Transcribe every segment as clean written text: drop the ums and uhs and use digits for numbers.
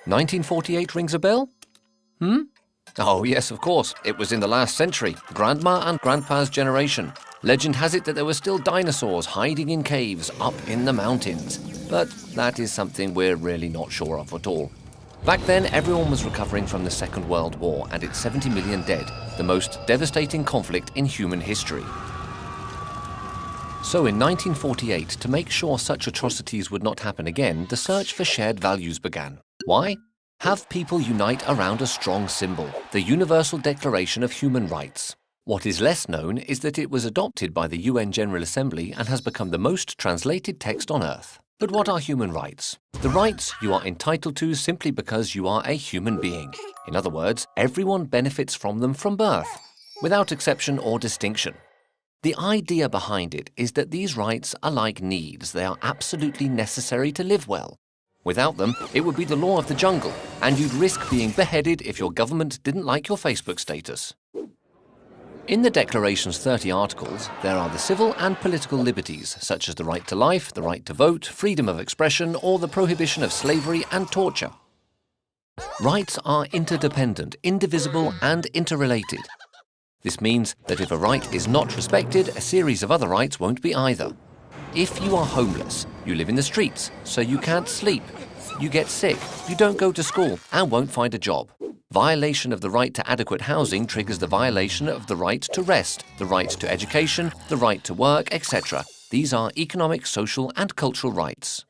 1948 rings a bell? Oh yes, of course. It was in the last century, Grandma and Grandpa's generation. Legend has it that there were still dinosaurs hiding in caves up in the mountains. But that is something we're really not sure of at all. Back then, everyone was recovering from the Second World War and its 70 million dead, the most devastating conflict in human history. So in 1948, to make sure such atrocities would not happen again, the search for shared values began. Why? Have people unite around a strong symbol, the Universal Declaration of Human Rights. What is less known is that it was adopted by the UN General Assembly and has become the most translated text on Earth. But what are human rights? The rights you are entitled to simply because you are a human being. In other words, everyone benefits from them from birth, without exception or distinction. The idea behind it is that these rights are like needs. They are absolutely necessary to live well. Without them, it would be the law of the jungle, and you'd risk being beheaded if your government didn't like your Facebook status. In the Declaration's 30 articles, there are the civil and political liberties, such as the right to life, the right to vote, freedom of expression, or the prohibition of slavery and torture. Rights are interdependent, indivisible, and interrelated. This means that if a right is not respected, a series of other rights won't be either. If you are homeless, you live in the streets, so you can't sleep. You get sick, you don't go to school, and won't find a job. Violation of the right to adequate housing triggers the violation of the right to rest, the right to education, the right to work, etc. These are economic, social, and cultural rights.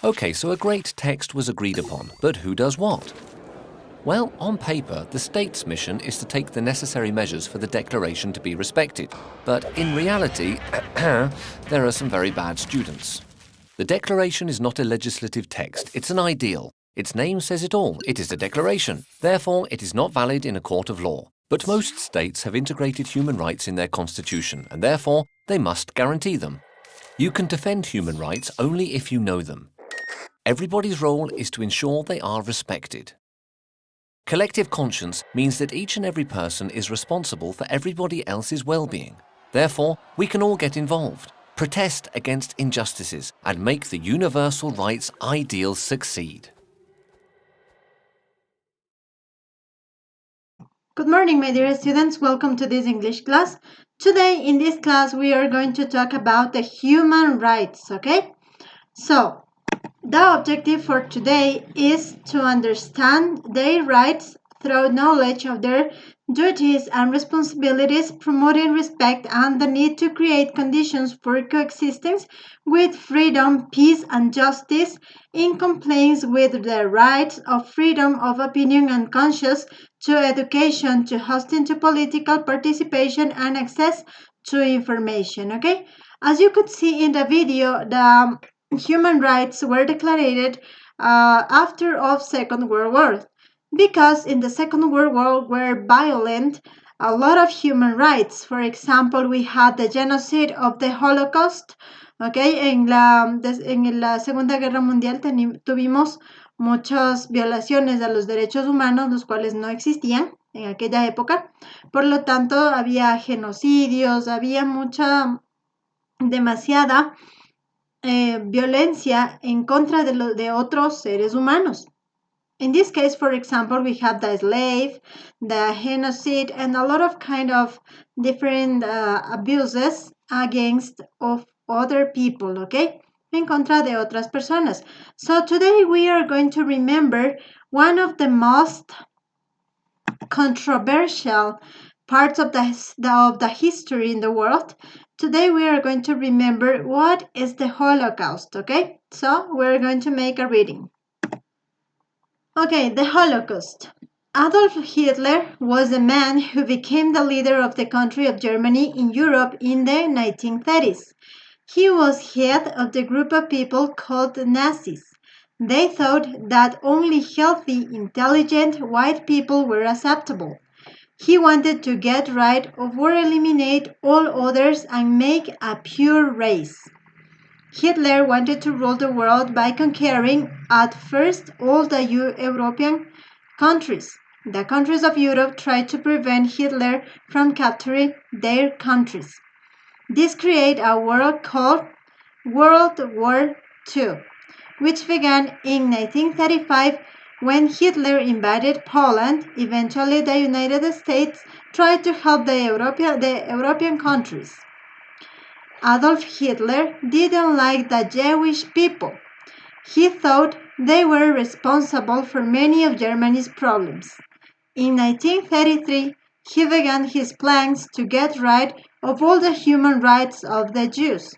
Okay, so a great text was agreed upon, but who does what? Well, on paper, the state's mission is to take the necessary measures for the Declaration to be respected. But in reality, there are some very bad students. The Declaration is not a legislative text, it's an ideal. Its name says it all, it is a declaration. Therefore, it is not valid in a court of law. But most states have integrated human rights in their constitution, and therefore, they must guarantee them. You can defend human rights only if you know them. Everybody's role is to ensure they are respected. Collective conscience means that each and every person is responsible for everybody else's well-being. Therefore, we can all get involved, protest against injustices, and make the universal rights ideal succeed. Good morning, my dear students. Welcome to this English class. Today, in this class, we are going to talk about the human rights, okay? So, the objective for today is to understand their rights through knowledge of their duties and responsibilities, promoting respect and the need to create conditions for coexistence with freedom, peace, and justice in compliance with the rights of freedom of opinion and conscience, to education, to hosting, to political participation, and access to information, okay? As you could see in the video, the human rights were declared after of Second World War, because in the Second World War were violent a lot of human rights. For example, we had the genocide of the Holocaust. Okay, en la Segunda Guerra Mundial tuvimos muchas violaciones de los derechos humanos, los cuales no existían en aquella época. Por lo tanto, había genocidios, había demasiada violencia en contra de otros seres humanos. In this case, for example, we have the slave, the genocide, and a lot of kind of different abuses against of other people, okay? En contra de otras personas. So today we are going to remember one of the most controversial parts of the history in the world. Today we are going to remember what is the Holocaust, okay? So we're going to make a reading. Okay, the Holocaust. Adolf Hitler was a man who became the leader of the country of Germany in Europe in the 1930s. He was head of the group of people called Nazis. They thought that only healthy, intelligent white people were acceptable. He wanted to get rid of or eliminate all others and make a pure race. Hitler wanted to rule the world by conquering at first all the European countries. The countries of Europe tried to prevent Hitler from capturing their countries. This created a war called World War II, which began in 1935 When Hitler invaded Poland, eventually the United States tried to help the European countries. Adolf Hitler didn't like the Jewish people. He thought they were responsible for many of Germany's problems. In 1933, he began his plans to get rid of all the human rights of the Jews.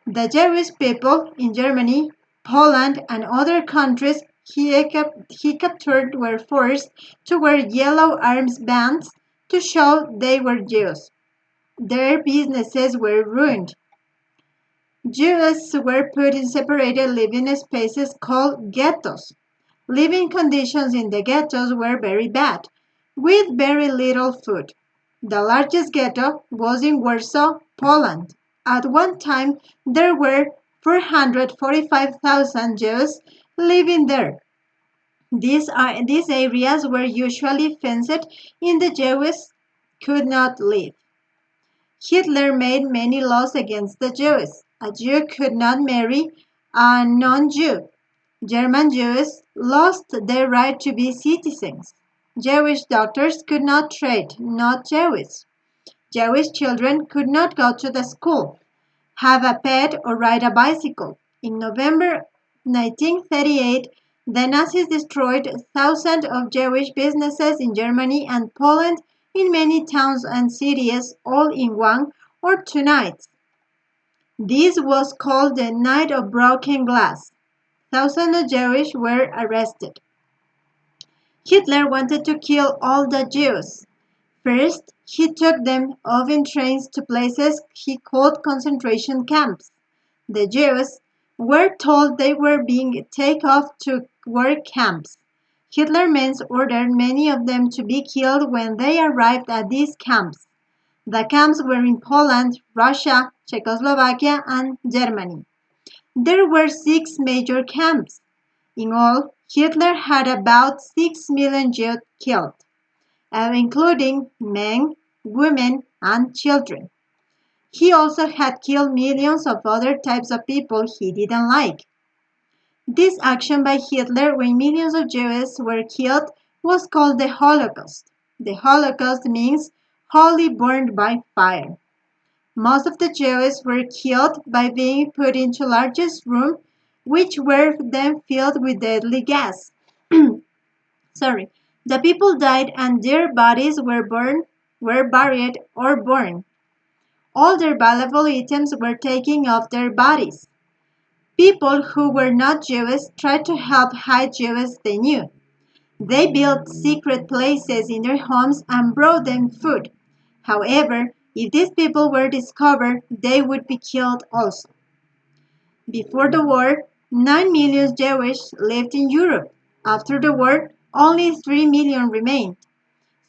The Jewish people in Germany, Poland, and other countries he captured were forced to wear yellow armbands to show they were Jews. Their businesses were ruined. Jews were put in separated living spaces called ghettos. Living conditions in the ghettos were very bad, with very little food. The largest ghetto was in Warsaw, Poland. At one time, there were 445,000 Jews living there. These areas were usually fenced in. The Jews could not live. Hitler made many laws against the Jews. A Jew could not marry a non-Jew. German Jews lost their right to be citizens. Jewish doctors could not trade, not Jewish. Jewish children could not go to the school, have a pet, or ride a bicycle. In November 1938, the Nazis destroyed thousands of Jewish businesses in Germany and Poland in many towns and cities all in 1 or 2 nights. This was called the Night of Broken Glass. Thousands of Jews were arrested. Hitler wanted to kill all the Jews. First, he took them off in trains to places he called concentration camps. The Jews were told they were being taken off to work camps. Hitler men ordered many of them to be killed when they arrived at these camps. The camps were in Poland, Russia, Czechoslovakia, and Germany. There were 6 major camps. In all, Hitler had about 6 million Jews killed, including men, women, and children. He also had killed millions of other types of people he didn't like. This action by Hitler, when millions of Jews were killed, was called the Holocaust. The Holocaust means wholly burned by fire. Most of the Jews were killed by being put into largest rooms, which were then filled with deadly gas. Sorry. The people died and their bodies were buried or burned. All their valuable items were taken off their bodies. People who were not Jewish tried to help hide Jews they knew. They built secret places in their homes and brought them food. However, if these people were discovered, they would be killed also. Before the war, 9 million Jews lived in Europe. After the war, only 3 million remained.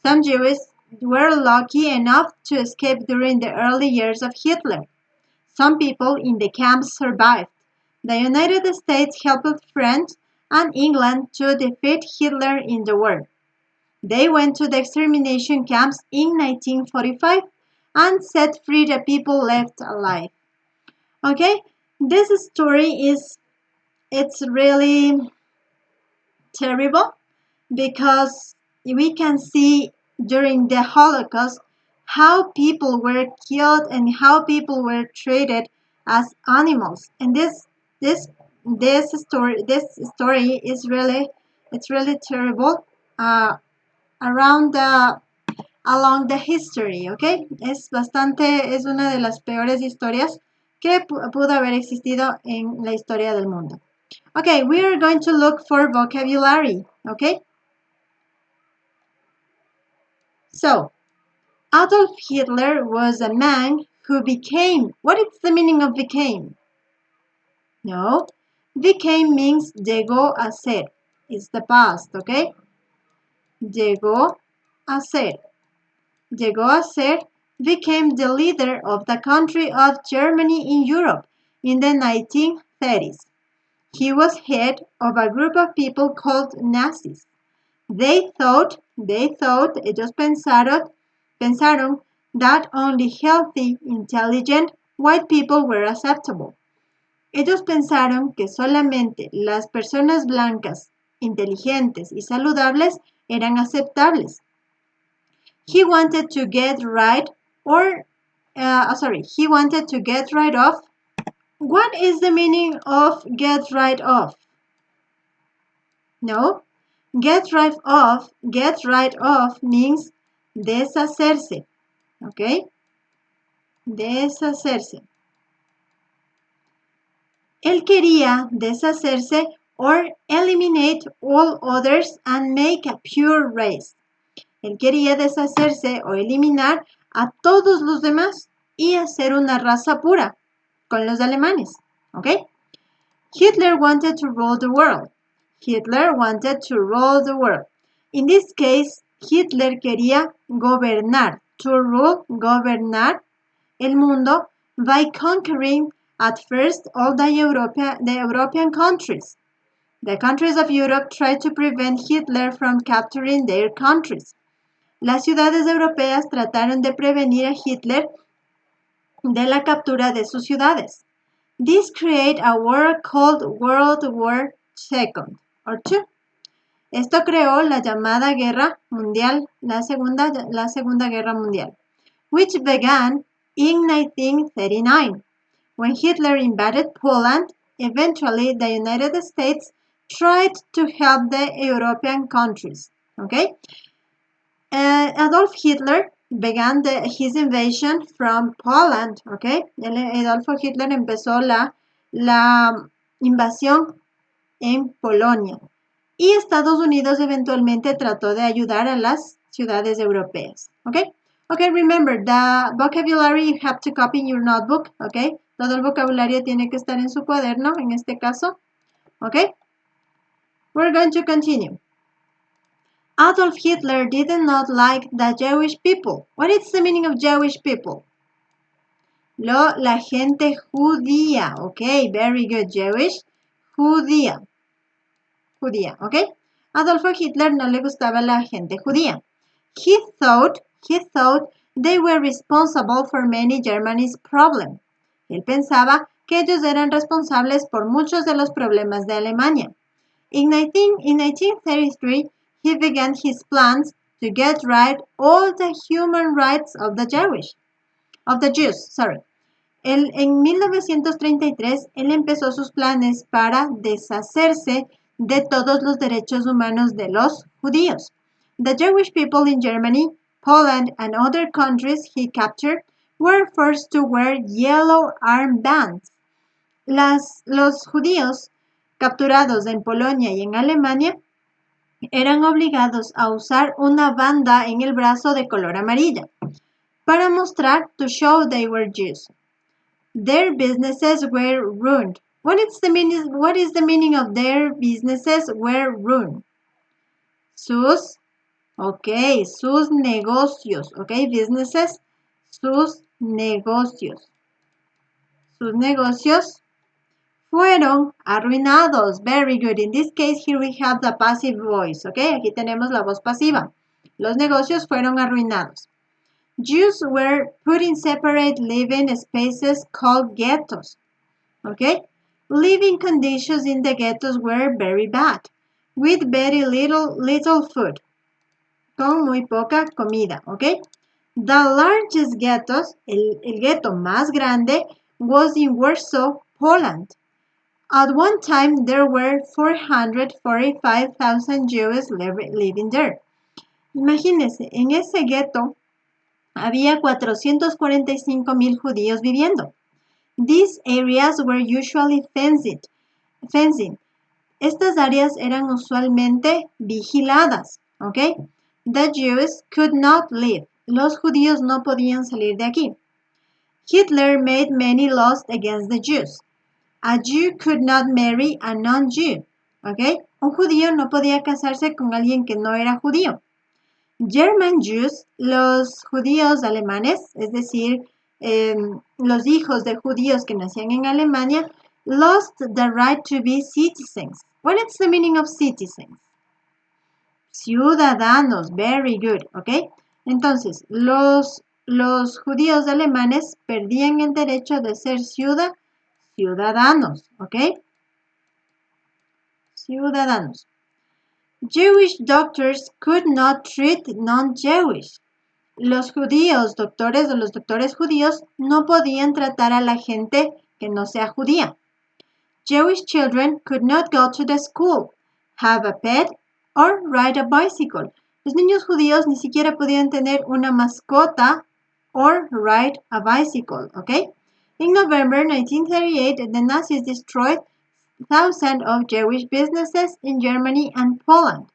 Some Jews were lucky enough to escape during the early years of Hitler. Some people in the camps survived. The United States helped France and England to defeat Hitler in the war. They went to the extermination camps in 1945 and set free the people left alive. Okay, this story it's really terrible because we can see during the Holocaust how people were killed and how people were treated as animals. And this story is really it's really terrible around the along the history, okay? Es una de las peores historias que pudo haber existido en la historia del mundo. Okay, we are going to look for vocabulary, okay? So, Adolf Hitler was a man who became. What is the meaning of became? No, became means llegó a ser. It's the past, okay? Llegó a ser. Llegó a ser became the leader of the country of Germany in Europe in the 1930s. He was head of a group of people called Nazis. Ellos pensaron that only healthy, intelligent, white people were acceptable. Ellos pensaron que solamente las personas blancas, inteligentes y saludables eran aceptables. He wanted to get rid of. What is the meaning of get rid of? No, get rid of means deshacerse, okay? Deshacerse. Él quería deshacerse or eliminate all others and make a pure race. Él quería deshacerse o eliminar a todos los demás y hacer una raza pura con los alemanes, ¿ok? Hitler wanted to rule the world. Hitler wanted to rule the world. In this case, Hitler quería gobernar, to rule, gobernar el mundo by conquering at first all the European countries. The countries of Europe tried to prevent Hitler from capturing their countries. Las ciudades europeas trataron de prevenir a Hitler de la captura de sus ciudades. This created a war called World War II or II. Esto creó la llamada Guerra Mundial, la Segunda Guerra Mundial, which began in 1939. When Hitler invaded Poland, eventually the United States tried to help the European countries. Okay? Adolf Hitler began his invasion from Poland, okay? Adolfo Hitler empezó la invasión en Polonia y Estados Unidos eventualmente trató de ayudar a las ciudades europeas, okay? Okay, remember the vocabulary you have to copy in your notebook, okay? Todo el vocabulario tiene que estar en su cuaderno, en este caso, okay? We're going to continue. Adolf Hitler did not like the Jewish people. What is the meaning of Jewish people? La gente judía. Okay, very good. Jewish, judía. Judía, okay? Adolfo Hitler no le gustaba la gente judía. He thought they were responsible for many Germany's problems. Él pensaba que ellos eran responsables por muchos de los problemas de Alemania. In 1933, he began his plans to get rid all the human rights of the Jews. En 1933, él empezó sus planes para deshacerse de todos los derechos humanos de los judíos. The Jewish people in Germany, Poland, and other countries he captured were forced to wear yellow armbands. Los judíos capturados en Polonia y en Alemania eran obligados a usar una banda en el brazo de color amarilla para mostrar to show they were Jews. Their businesses were ruined. What is the meaning of their businesses were ruined? Sus negocios, businesses, sus negocios. Sus negocios fueron arruinados. Very good. In this case, here we have the passive voice. Okay, aquí tenemos la voz pasiva. Los negocios fueron arruinados. Jews were put in separate living spaces called ghettos. Okay, living conditions in the ghettos were very bad, with very little food. Con muy poca comida. Okay, the largest ghettos, el ghetto más grande, was in Warsaw, Poland. At one time, there were 445,000 Jews living there. Imagínense, en ese gueto había 445,000 judíos viviendo. These areas were usually fencing. Estas áreas eran usualmente vigiladas, ¿ok? The Jews could not leave. Los judíos no podían salir de aquí. Hitler made many laws against the Jews. A Jew could not marry a non-Jew. ¿Ok? Un judío no podía casarse con alguien que no era judío. German Jews, los judíos alemanes, es decir, los hijos de judíos que nacían en Alemania, lost the right to be citizens. What is the meaning of citizens? Ciudadanos, very good, ¿ok? Entonces, los judíos alemanes perdían el derecho de ser ciudadanos, ¿ok? Ciudadanos. Jewish doctors could not treat non-Jewish. Los judíos, doctores o los doctores judíos no podían tratar a la gente que no sea judía. Jewish children could not go to the school, have a pet, or ride a bicycle. Los niños judíos ni siquiera podían tener una mascota or ride a bicycle, okay? In November 1938, the Nazis destroyed thousands of Jewish businesses in Germany and Poland,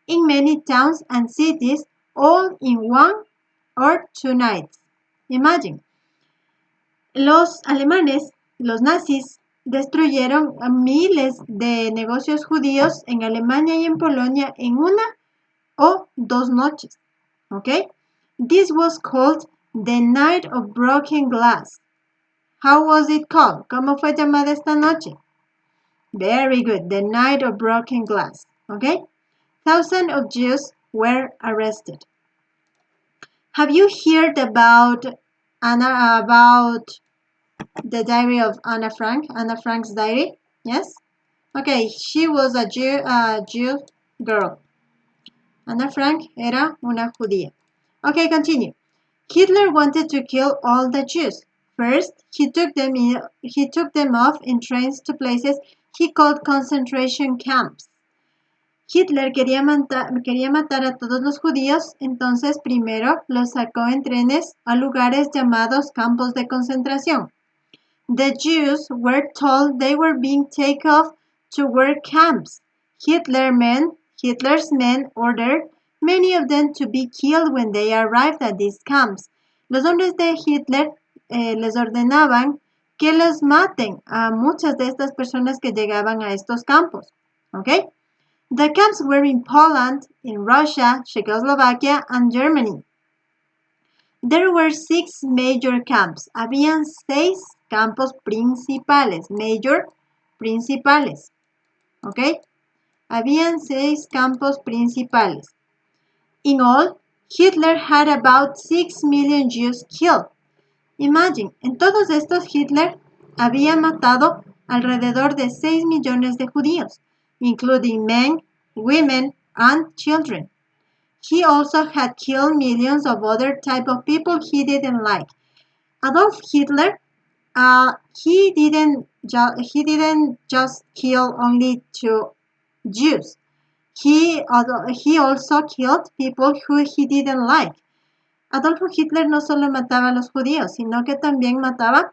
in many towns and cities, all in 1 or 2 nights. Imagine. Los alemanes, los nazis, destruyeron a miles de negocios judíos en Alemania y en Polonia en 1 o 2 noches. Okay? This was called the Night of Broken Glass. How was it called? ¿Cómo fue llamada esta noche? Very good, the Night of Broken Glass. Okay? Thousands of Jews were arrested. Have you heard about the diary of Anna Frank? Anna Frank's diary? Yes? Okay, she was a Jew girl. Anna Frank era una judía. Okay, continue. Hitler wanted to kill all the Jews. First, he took them off in trains to places he called concentration camps. Hitler quería matar a todos los judíos, entonces primero los sacó en trenes a lugares llamados campos de concentración. The Jews were told they were being taken off to work camps. Hitler's men ordered many of them to be killed when they arrived at these camps. Los hombres de Hitler les ordenaban que los maten a muchas de estas personas que llegaban a estos campos. Okay? The camps were in Poland, in Russia, Czechoslovakia, and Germany. There were 6 major camps. Habían 6 campos principales. Major, principales. ¿Ok? Habían 6 campos principales. In all, Hitler had about 6 million Jews killed. Imagine, en todos estos Hitler había matado alrededor de 6 millones de judíos, including men, women, and children. He also had killed millions of other type of people he didn't like. Adolf Hitler, he didn't just kill only 2 Jews. He also killed people who he didn't like. Adolfo Hitler no solo mataba a los judíos, sino que también mataba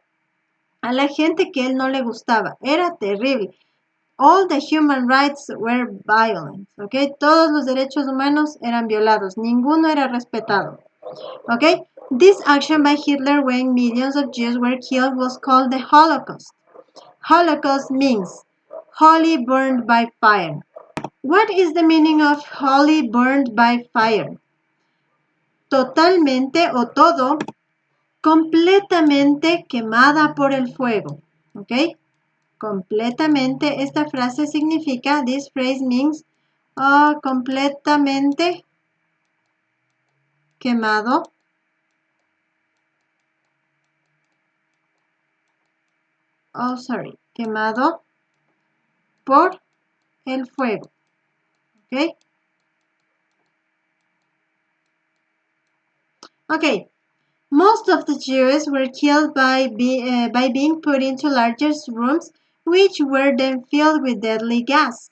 a la gente que él no le gustaba. Era terrible. All the human rights were violent. Okay? Todos los derechos humanos eran violados. Ninguno era respetado. Okay? This action by Hitler when millions of Jews were killed was called the Holocaust. Holocaust means holy burned by fire. What is the meaning of holy burned by fire? Totalmente o todo, completamente quemada por el fuego. ¿Ok? Completamente, esta frase significa, this phrase means, completamente quemado. Quemado por el fuego. ¿Ok? Okay. Most of the Jews were killed by being put into larger rooms, which were then filled with deadly gas.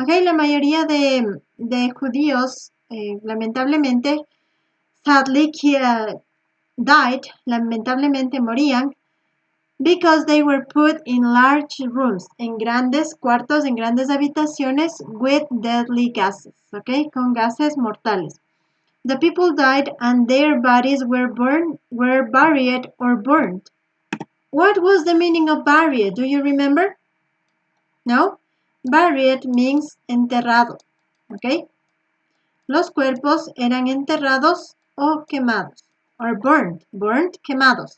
Okay, la mayoría de judíos, lamentablemente, sadly, died, lamentablemente morían, because they were put in large rooms, en grandes cuartos, en grandes habitaciones, with deadly gases, okay, con gases mortales. The people died and their bodies were buried or burned. What was the meaning of buried? Do you remember? No? Buried means enterrado. Okay? Los cuerpos eran enterrados o quemados. Or burned. Burned, quemados.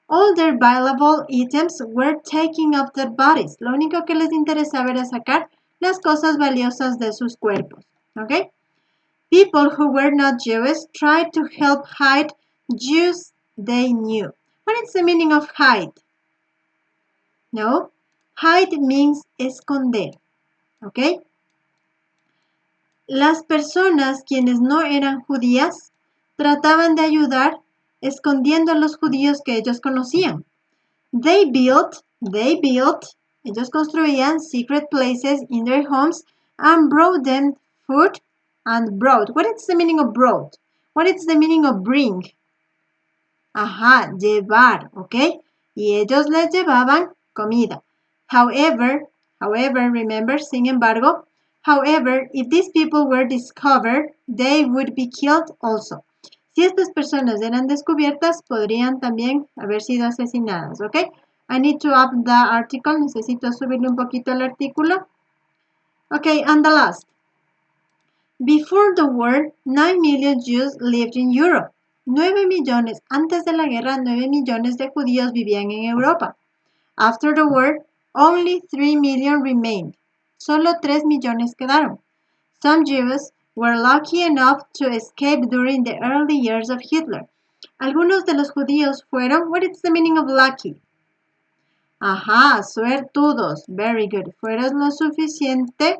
All their valuable items were taken off their bodies. Lo único que les interesaba era sacar las cosas valiosas de sus cuerpos. Okay? People who were not Jewish tried to help hide Jews they knew. What is the meaning of hide? No? Hide means esconder. Okay? Las personas quienes no eran judías trataban de ayudar escondiendo a los judíos que ellos conocían. They built, ellos construían secret places in their homes and brought them food and brought. What is the meaning of brought? What is the meaning of bring? Ajá, llevar, ¿ok? Y ellos les llevaban comida. However, remember, sin embargo, however, if these people were discovered, they would be killed also. Si estas personas eran descubiertas, podrían también haber sido asesinadas, ¿ok? I need to up the article, necesito subirle un poquito el artículo. Okay, and the last. Before the war, 9 million Jews lived in Europe. 9 millones, antes de la guerra, 9 millones de judíos vivían en Europa. After the war, only 3 million remained. Solo 3 millones quedaron. Some Jews were lucky enough to escape during the early years of Hitler. Algunos de los judíos fueron, what is the meaning of lucky? Ajá, suertudos. Very good. Fueron lo suficiente,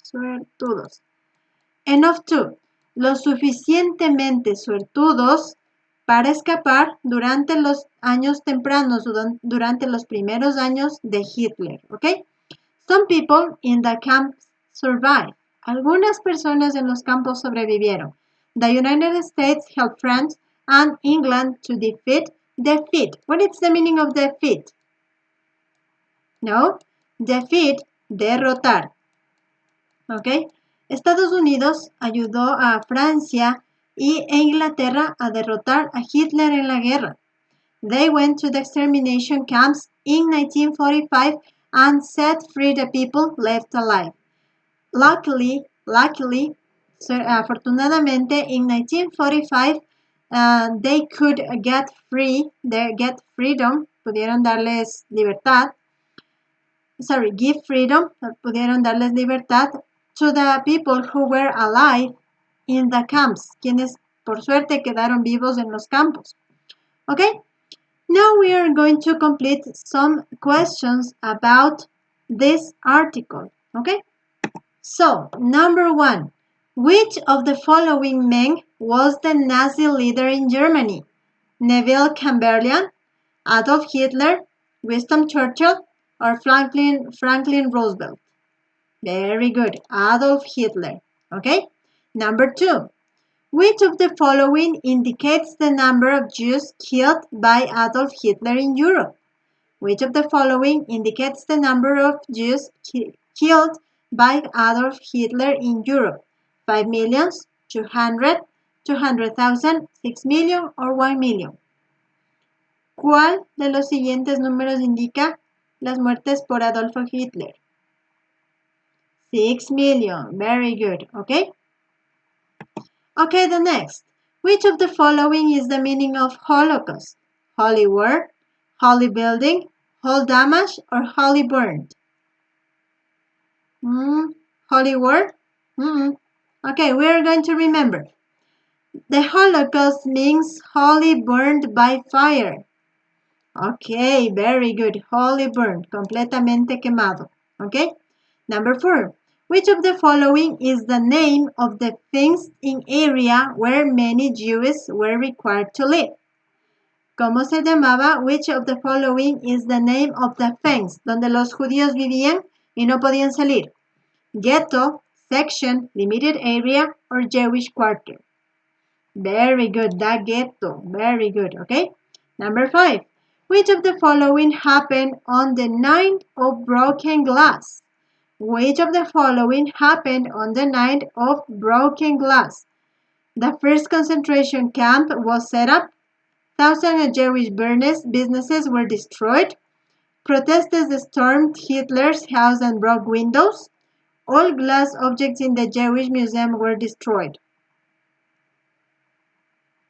suertudos. Enough to, lo suficientemente suertudos para escapar durante los años tempranos, durante los primeros años de Hitler, ¿ok? Some people in the camps survived. Algunas personas en los campos sobrevivieron. The United States helped France and England to defeat. What is the meaning of defeat? No, defeat, derrotar. ¿Ok? Estados Unidos ayudó a Francia e Inglaterra a derrotar a Hitler en la guerra. They went to the extermination camps in 1945 and set free the people left alive. Luckily, afortunadamente, in 1945, they could get freedom, pudieron darles libertad. Give freedom, pudieron darles libertad to the people who were alive in the camps, quienes por suerte quedaron vivos en los campos. Okay? Now we are going to complete some questions about this article. Okay? So, number 1. Which of the following men was the Nazi leader in Germany? Neville Chamberlain, Adolf Hitler, Winston Churchill, or Franklin Roosevelt? Very good. Adolf Hitler. Okay? Number 2. Which of the following indicates the number of Jews killed by Adolf Hitler in Europe? Which of the following indicates the number of Jews killed by Adolf Hitler in Europe? 5 million, 200, 200,000, 6 million, or 1 million? ¿Cuál de los siguientes números indica las muertes por Adolfo Hitler? 6 million. Very good. Okay? Okay, the next. Which of the following is the meaning of Holocaust? Holy war, holy building, whole damage, or holy burned? Holy war? Okay, we are going to remember. The Holocaust means holy burned by fire. Okay, very good. Holy burned, completamente quemado. Okay? Number 4. Which of the following is the name of the fenced-in area where many Jews were required to live? ¿Cómo se llamaba? Which of the following is the name of the fence donde los judíos vivían y no podían salir? Ghetto, section, limited area, or Jewish quarter? Very good, the ghetto. Very good, okay? Number 5. Which of the following happened on the night of broken glass? Which of the following happened on the night of broken glass? The first concentration camp was set up. Thousands of Jewish businesses were destroyed. Protesters stormed Hitler's house and broke windows. All glass objects in the Jewish museum were destroyed.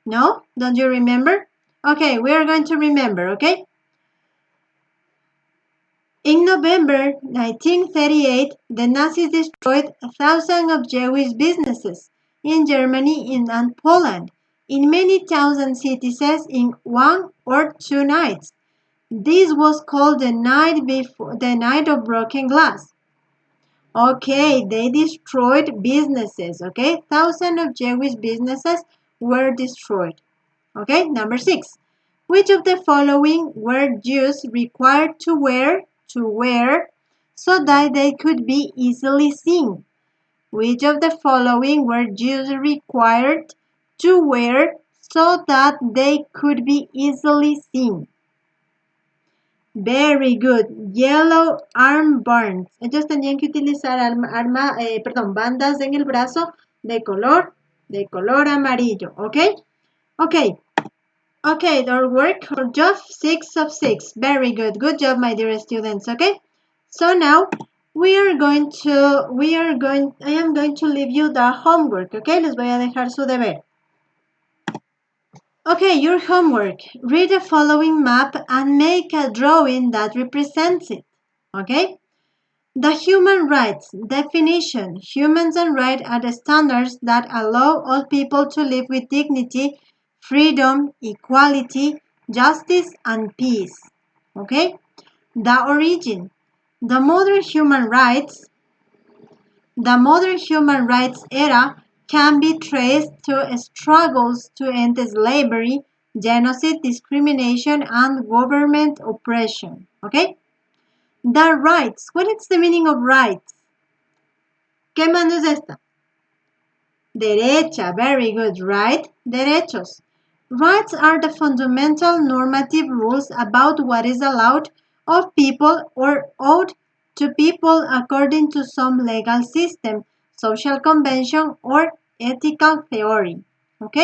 No? Don't you remember? Okay, we are going to remember, okay? In November 1938, the Nazis destroyed thousands of Jewish businesses in Germany and Poland, in many towns and cities in 1 or 2 nights. This was called the night of broken glass. Okay, they destroyed businesses. Okay, thousands of Jewish businesses were destroyed. Okay, number 6. Which of the following were Jews required to wear so that they could be easily seen? Which of the following were Jews required to wear so that they could be easily seen? Very good. Yellow armbands. Ellos tenían que utilizar bandas en el brazo de color amarillo. Okay? Okay. Okay, our work or job 6 of 6. Very good. Good job, my dear students. Okay? So now I am going to leave you the homework. Okay? Les voy a dejar su deber. Okay, your homework. Read the following map and make a drawing that represents it. Okay? The human rights definition. Humans and rights are the standards that allow all people to live with dignity, freedom, equality, justice, and peace. Okay? The origin. The modern human rights era can be traced to struggles to end slavery, genocide, discrimination, and government oppression. Okay? The rights. What is the meaning of rights? ¿Qué mano es esta? Derecha. Very good. Right? Derechos. Rights are the fundamental normative rules about what is allowed of people or owed to people according to some legal system, social convention, or ethical theory. ¿Ok?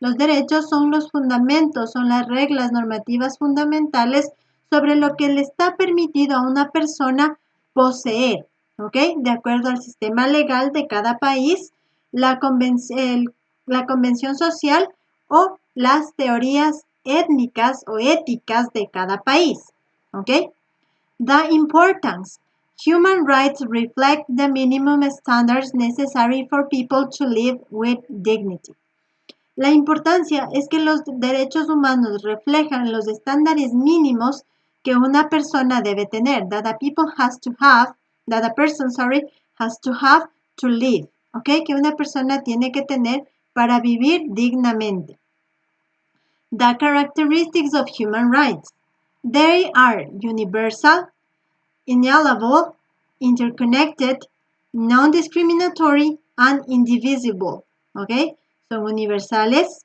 Los derechos son los fundamentos, son las reglas normativas fundamentales sobre lo que le está permitido a una persona poseer. ¿Ok? De acuerdo al sistema legal de cada país, la convención social o las teorías étnicas o éticas de cada país. ¿Ok? The importance. Human rights reflect the minimum standards necessary for people to live with dignity. La importancia es que los derechos humanos reflejan los estándares mínimos que una persona debe tener, that a person has to have to live, ¿ok? Que una persona tiene que tener para vivir dignamente. The characteristics of human rights. They are universal, inalienable, interconnected, non-discriminatory, and indivisible. ¿Ok? Son universales,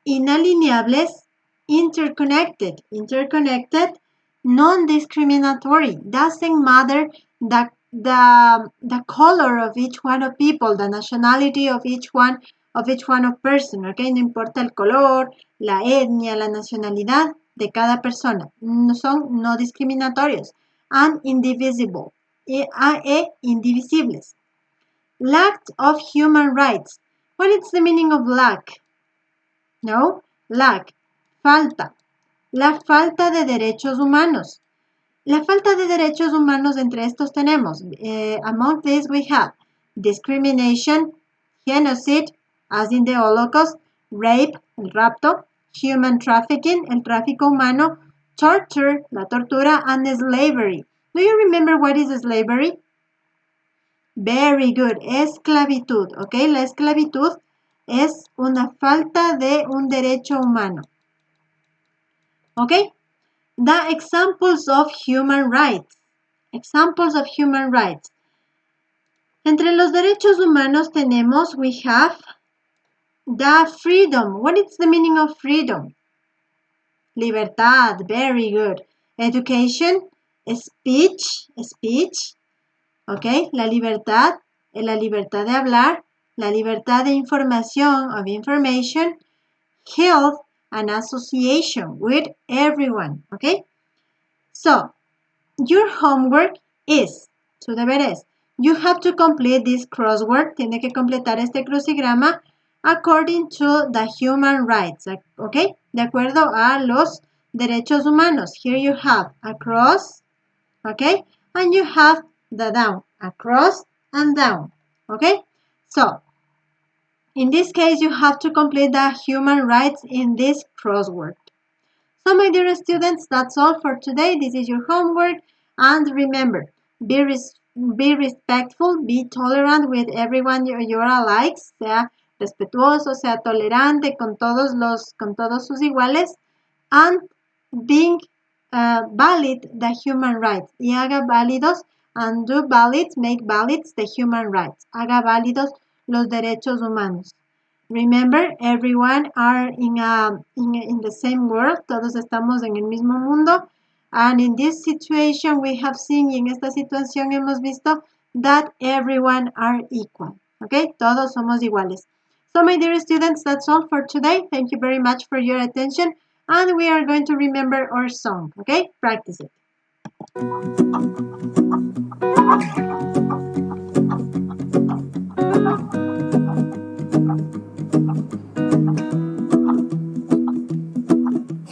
inalineables, interconnected, non-discriminatory. Doesn't matter the color of each one of people, the nationality of each one of person, okay? No importa el color, la etnia, la nacionalidad de cada persona. Son no discriminatorios. And indivisible, indivisibles. Lack of human rights. What is the meaning of lack? No, lack, falta. La falta de derechos humanos. La falta de derechos humanos, entre estos tenemos, among these we have discrimination, genocide, as in the Holocaust, rape, el rapto, human trafficking, el tráfico humano, torture, la tortura, and slavery. Do you remember what is slavery? Very good. Esclavitud, ¿ok? La esclavitud es una falta de un derecho humano. ¿Ok? The examples of human rights. Examples of human rights. Entre los derechos humanos tenemos, we have the freedom. What is the meaning of freedom? Libertad. Very good. Education. Speech. ¿Ok? La libertad de hablar, la libertad de información, of information, health, and association with everyone, ¿ok? So, your homework is, su deber es, you have to complete this crossword, tiene que completar este crucigrama according to the human rights, ¿ok? De acuerdo a los derechos humanos. Here you have a cross, ¿ok? And you have the down, across and down, okay? So, in this case, you have to complete the human rights in this crossword. So, my dear students, that's all for today. This is your homework. And remember, be be respectful, be tolerant with everyone you're alike, sea respetuoso, sea tolerante con todos sus iguales, and being valid the human rights, y haga válidos and do valid, make valid the human rights, haga válidos los derechos humanos. Remember, everyone are in the same world, todos estamos en el mismo mundo, and in this situation we have seen, y en esta situación hemos visto, that everyone are equal, okay? Todos somos iguales. So my dear students, that's all for today. Thank you very much for your attention, and we are going to remember our song, okay? Practice it.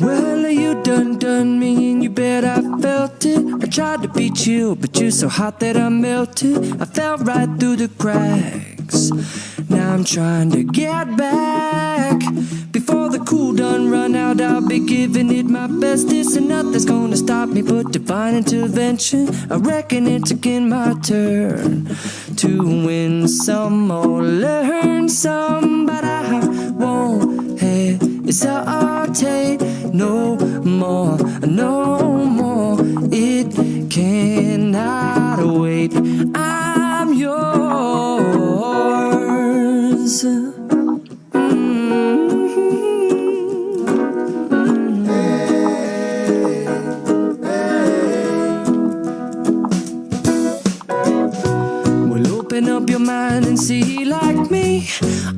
Well, you done me and you bet I felt it. I tried to be chill, but you're so hot that I melted. I fell right through the cracks. Now I'm trying to get back. Before the cool done run out, I'll be giving it my bestest, and nothing's gonna stop me but divine intervention. I reckon it's again my turn to win some or learn some, but I won't hesitate no more, no more. It cannot wait. I'm yours. Open up your mind and see like me.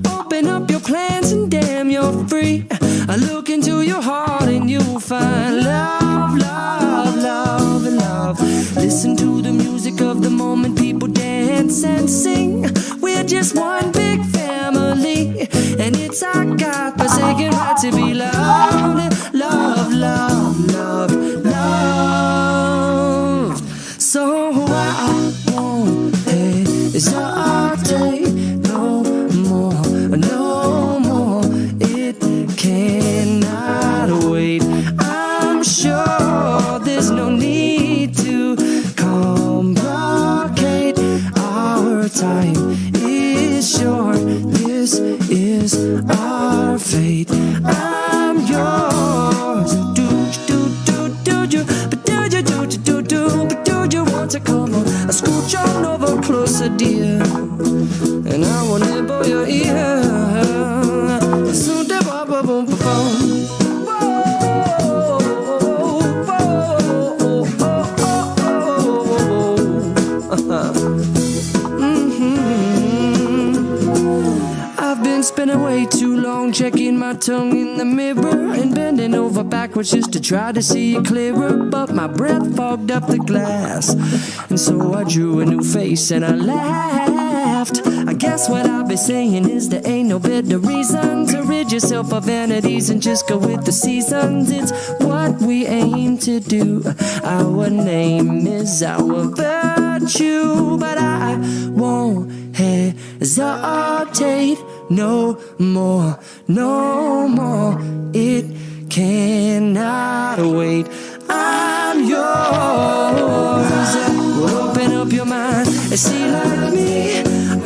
Open up your plans and damn, you're free. I look into your heart and you'll find love, love, love, and love. Listen to the music of the moment, people dance and sing. We're just one big family, and it's our God-forsaken right to be loved. Love, love, love, love. So I won't hesitate no more, no more. It cannot wait. I'm sure there's no need to complicate. Our time is short. This is our fate. I'm yours. Do you? But do you want to come on? I scooch on over closer, dear, and I will nibble your ear. So da ba ba boom ba boom. I've been spending way too long checking my tongue in the mirror and bending over backwards just to try to see it clearer, but my breath fogged up the glass, and so I drew a new face and I laughed. I guess what I'll be saying is there ain't no better reason to rid yourself of vanities and just go with the seasons. It's what we aim to do. Our name is our virtue, but I won't hesitate no more, no more. It cannot wait. I'm yours. Open up your mind and see like me.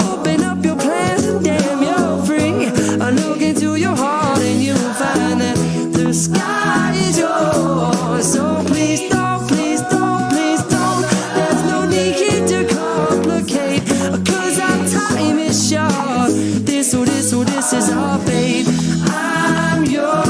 Open up your plans and damn, you're free. I look into your heart and you'll find that the sky is yours. So please don't, please don't, please don't. There's no need to complicate, 'cause our time is short. This is our fate. I'm yours.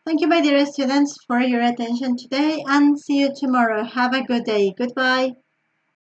Thank you, my dear students, for your attention today, and see you tomorrow. Have a good day. Goodbye.